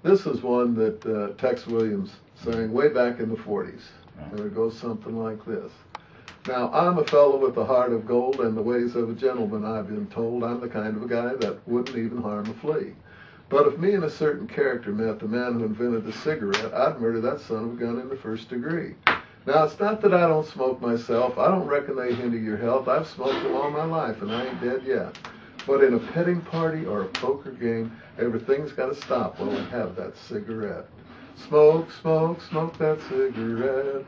This is one that Tex Williams sang way back in the 40s. And it goes something like this. Now, I'm a fellow with a heart of gold and the ways of a gentleman, I've been told. I'm the kind of a guy that wouldn't even harm a flea. But if me and a certain character met the man who invented the cigarette, I'd murder that son of a gun in the first degree. Now, it's not that I don't smoke myself. I don't reckon they hinder your health. I've smoked them all my life, and I ain't dead yet. But in a petting party or a poker game, everything's got to stop while I have that cigarette. Smoke, smoke, smoke that cigarette.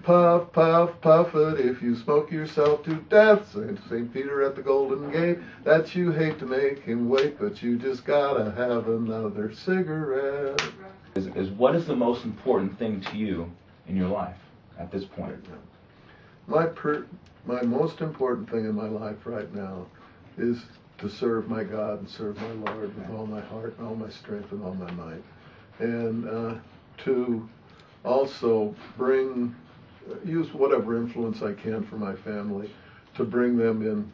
Puff, puff, puff it if you smoke yourself to death. St. Peter at the Golden Gate, that you hate to make him wait, but you just gotta have another cigarette. What is the most important thing to you in your life at this point? My most important thing in my life right now is to serve my God and serve my Lord with all my heart and all my strength and all my might. And to also use whatever influence I can for my family to bring them in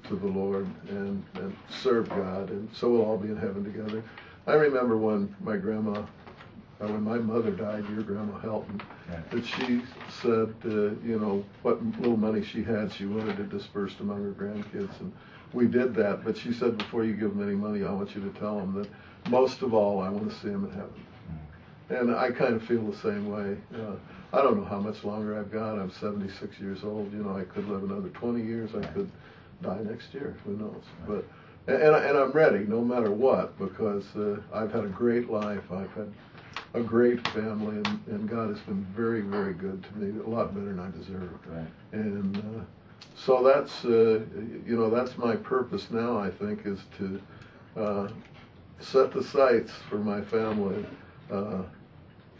to the Lord and serve God, and so we'll all be in heaven together. I remember when when my mother died, your grandma Helton, that she said, what little money she had, she wanted to disperse among her grandkids, and we did that. But she said, before you give them any money, I want you to tell them that most of all, I want to see them in heaven. And I kind of feel the same way. I don't know how much longer I've got. I'm 76 years old. I could live another 20 years. I could die next year. Who knows? But and I'm ready, no matter what, because I've had a great life. I've had a great family, and God has been very, very good to me. A lot better than I deserved. Right. And so that's my purpose now. I think is to set the sights for my family.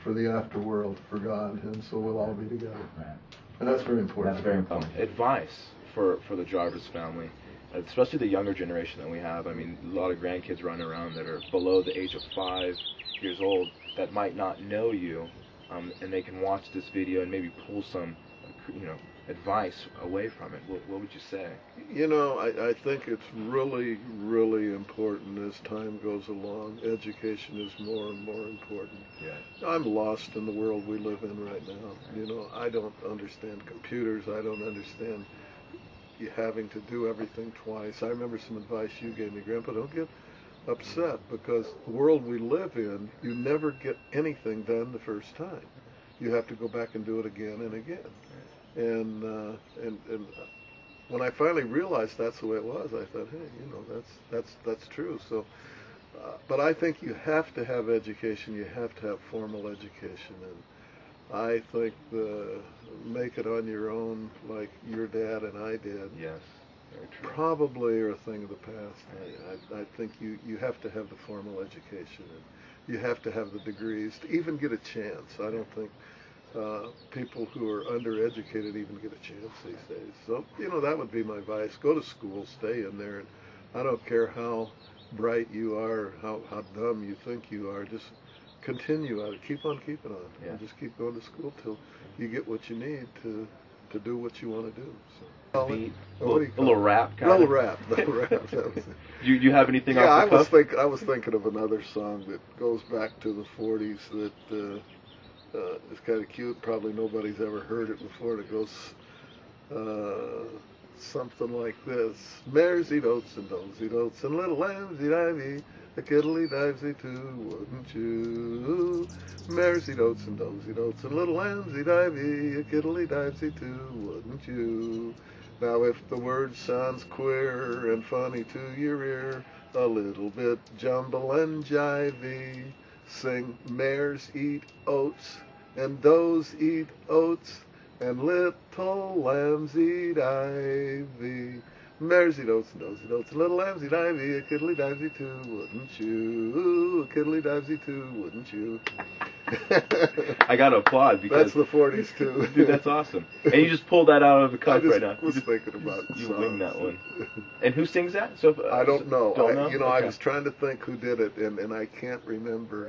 For the afterworld, for God, and so we'll all be together. Right. And that's very important. That's very important. Advice for the Jarvis family, especially the younger generation that we have. I mean, a lot of grandkids running around that are below the age of 5 years old that might not know you, and they can watch this video and maybe pull some, advice away from it. What would you say? I think it's really, really important as time goes along. Education is more and more important. Yeah. I'm lost in the world we live in right now. I don't understand computers. I don't understand you having to do everything twice. I remember some advice you gave me, Grandpa, don't get upset, because the world we live in, you never get anything done the first time. You have to go back and do it again and again. And when I finally realized that's the way it was, I thought, hey, that's true. So, but I think you have to have education. You have to have formal education, and I think make it on your own, like your dad and I did. Yes, very true. Probably are a thing of the past. I think you have to have the formal education, and you have to have the degrees to even get a chance. I don't think people who are undereducated even get a chance these days. So, that would be my advice. Go to school, stay in there, and I don't care how bright you are, how dumb you think you are, just continue at it. Keep on keeping on. Yeah. And just keep going to school till you get what you need to do what you want to do. So. Beat, a little rap, kind of. Little rap. That was it. You have anything yeah, off the cuff? I was thinking of another song that goes back to the 40s that it's kind of cute. Probably nobody's ever heard it before. It goes something like this. Mares eat oats and does eat oats, and little lambs eat ivy. A kiddly divesy too, wouldn't you? Mares eat oats and does eat oats, and little lambs eat ivy. A kiddly divesy too, wouldn't you? Now if the word sounds queer and funny to your ear, a little bit jumble and jivey, sing mares eat oats and does eat oats, and little lambs eat ivy. Mares eat oats and does eat oats, and little lambs eat ivy. A kiddly divesy too, wouldn't you? A kiddly divesy too, wouldn't you? I gotta applaud because that's the 40s too. Dude, that's awesome. And you just pulled that out of the cuff right now. I was thinking about you winged that one. And who sings that? So I don't know. Don't know? I was trying to think who did it, and I can't remember.